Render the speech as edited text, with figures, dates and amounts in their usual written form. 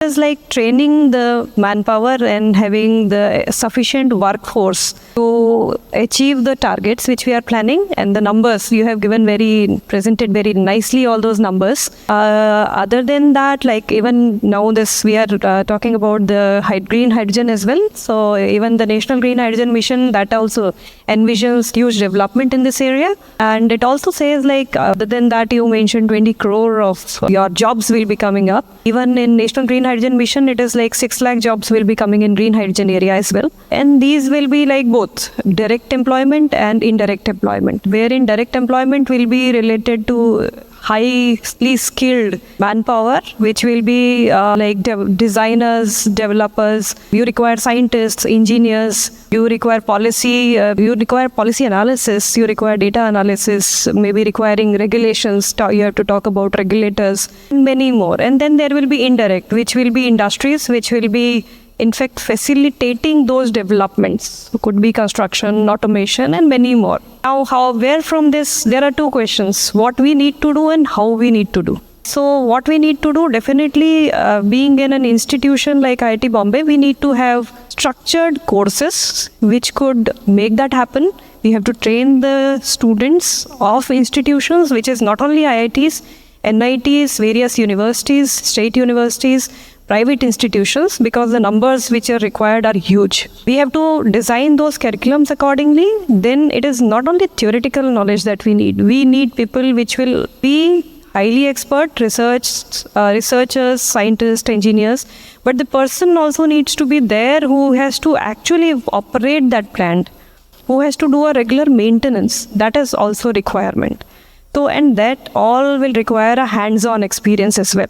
Is like training the manpower and having the sufficient workforce to achieve the targets which we are planning, and the numbers you have presented very nicely, all those numbers. Other than that, like even now this we are talking about the green hydrogen as well. So even the National Green Hydrogen Mission, that also envisions huge development in this area. And it also says like other than that, you mentioned 20 crore of your jobs will be coming up. Even in National Green Hydrogen Mission, it is like 6 lakh jobs will be coming in green hydrogen area as well. And these will be like both direct employment and indirect employment, wherein direct employment will be related to highly skilled manpower, which will be designers, developers. You require scientists, engineers. You require policy. You require policy analysis. You require data analysis. Maybe requiring regulations. You have to talk about regulators. Many more. And then there will be indirect, which will be industries, which will be in fact facilitating those developments. It could be construction, automation, and many more. Now, where from this, there are two questions: what we need to do and how we need to do. So what we need to do, definitely being in an institution like IIT Bombay, we need to have structured courses which could make that happen. We have to train the students of institutions, which is not only IITs, NITs, various universities, state universities, private institutions, because the numbers which are required are huge. We have to design those curriculums accordingly. Then it is not only theoretical knowledge that we need. We need people which will be highly expert researchers, scientists, engineers. But the person also needs to be there who has to actually operate that plant, who has to do a regular maintenance. That is also a requirement. So, and that all will require a hands-on experience as well.